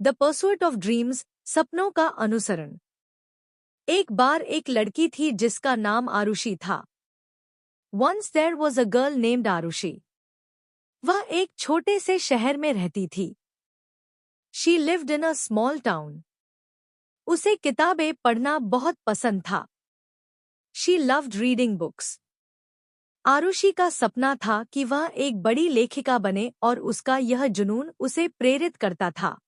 The pursuit of dreams, सपनों का अनुसरण। एक बार एक लड़की थी जिसका नाम आरुषि था। Once there was a girl named Arushi. वह एक छोटे से शहर में रहती थी। She lived in a small town. उसे किताबें पढ़ना बहुत पसंद था। She loved reading books. Arushi का सपना था कि वह एक बड़ी लेखिका बने और उसका यह जुनून उसे प्रेरित करता था।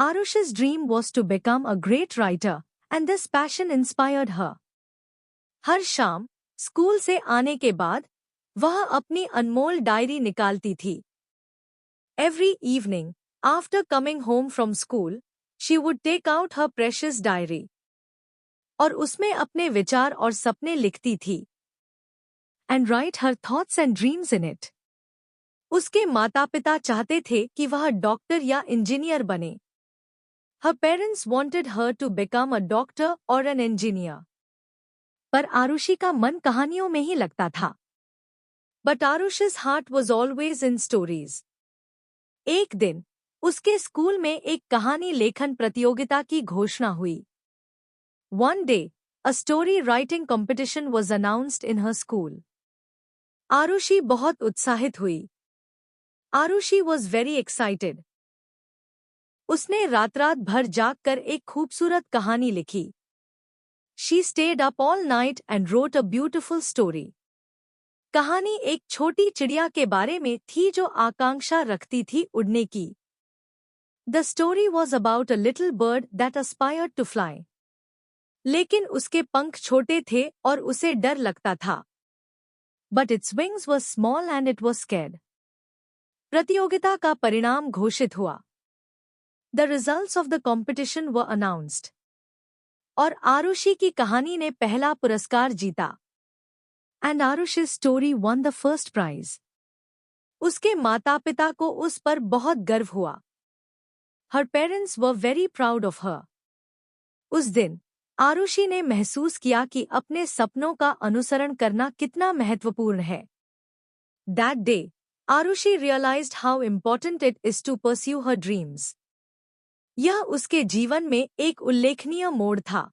Arushi's dream was to become a great writer, and this passion inspired her. हर शाम स्कूल से आने के बाद वह अपनी अनमोल डायरी निकालती थी। Every evening, after coming home from school, she would take out her precious diary. और उसमें अपने विचार और सपने लिखती थी। And write her thoughts and dreams in it. उसके माता-पिता चाहते थे कि वह डॉक्टर या इंजीनियर बने। Her parents wanted her to become a doctor or an engineer. पर आरुषि का मन कहानियों में ही लगता था। But Arushi's heart was always in stories. एक दिन उसके स्कूल में एक कहानी लेखन प्रतियोगिता की घोषणा हुई। One day, a story writing competition was announced in her school. Arushi बहुत उत्साहित हुई। Arushi was very excited. उसने रात-रात भर जागकर एक खूबसूरत कहानी लिखी। She stayed up all night and wrote a beautiful story. कहानी एक छोटी चिड़िया के बारे में थी जो आकांक्षा रखती थी उड़ने की। The story was about a little bird that aspired to fly. लेकिन उसके पंख छोटे थे और उसे डर लगता था। But its wings were small and it was scared. प्रतियोगिता का परिणाम घोषित हुआ। The results of the competition were announced. और आरुषि की कहानी ने पहला पुरस्कार जीता। And Arushi's story won the first prize. उसके माता-पिता को उस पर बहुत गर्व हुआ। Her parents were very proud of her. उस दिन आरुषि ने महसूस किया कि अपने सपनों का अनुसरण करना कितना महत्वपूर्ण है। That day, Arushi realized how important it is to pursue her dreams. यह उसके जीवन में एक उल्लेखनीय मोड़ था।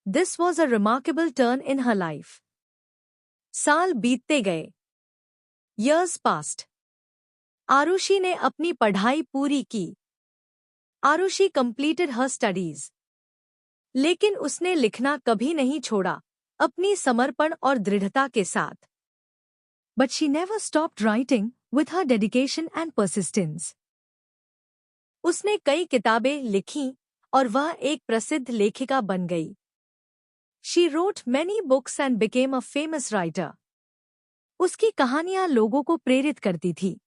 This was a remarkable turn in her life. साल बीतते गए। Years passed. आरुषि ने अपनी पढ़ाई पूरी की। Arushi completed her studies. लेकिन उसने लिखना कभी नहीं छोड़ा, अपनी समर्पण और दृढ़ता के साथ। But she never stopped writing with her dedication and persistence. उसने कई किताबें लिखीं और वह एक प्रसिद्ध लेखिका बन गई। She wrote many books and became a famous writer. उसकी कहानियां लोगों को प्रेरित करती थी।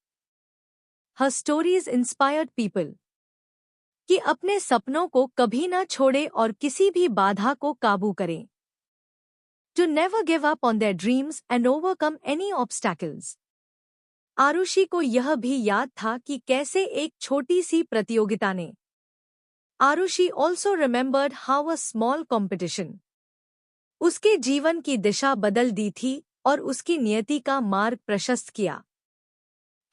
Her stories inspired people. कि अपने सपनों को कभी न छोड़े और किसी भी बाधा को काबू करें। To never give up on their dreams and overcome any obstacles. Arushi को यह भी याद था कि कैसे एक छोटी सी प्रतियोगिता ने। Arushi also remembered how a small competition उसके जीवन की दिशा बदल दी थी और उसकी नियति का मार्ग प्रशस्त किया।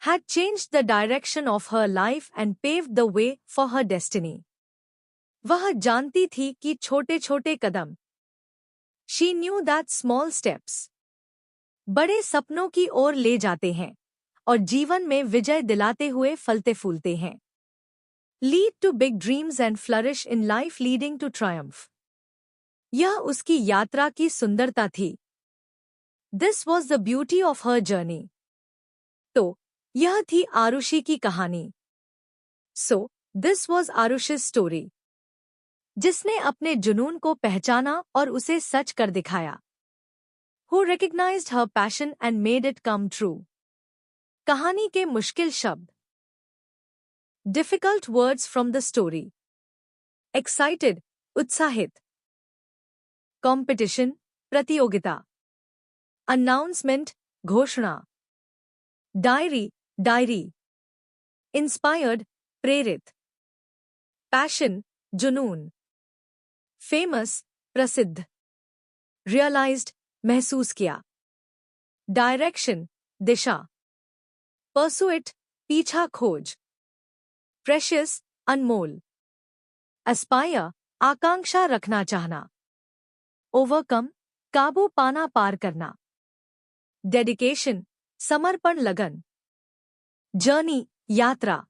Had changed the direction of her life and paved the way for her destiny. वह जानती थी कि छोटे-छोटे कदम She knew that small steps बड़े सपनों की ओर ले जाते हैं और जीवन में विजय दिलाते हुए फलते फूलते हैं। Lead to big dreams and flourish in life leading to triumph. यह उसकी यात्रा की सुंदरता थी। This was the beauty of her journey. तो यह थी आरुषि की कहानी। So, this was Arushi's story. जिसने अपने जुनून को पहचाना और उसे सच कर दिखाया। Who recognized her passion and made it come true. कहानी के मुश्किल शब्द। Difficult words from the story. Excited, उत्साहित। Competition, प्रतियोगिता। Announcement, घोषणा। Diary, diary. Inspired, प्रेरित। Passion, जुनून। Famous, प्रसिद्ध। Realized, महसूस किया। Direction, Disha. Pursue it, पीछा खोज। Precious, अनमोल। एस्पायर, आकांक्षा रखना चाहना। ओवरकम, काबू पाना पार करना। डेडिकेशन, समर्पण लगन। जर्नी, यात्रा।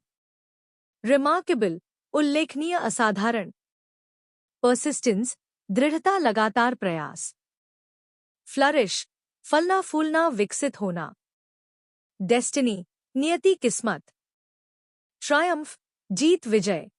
रिमार्केबल, उल्लेखनीय असाधारण। पर्सिस्टेंस, दृढ़ता लगातार प्रयास। फ्लरिश, फलना फूलना विकसित होना। डेस्टिनी, नियति किस्मत। ट्रायम्फ, जीत विजय।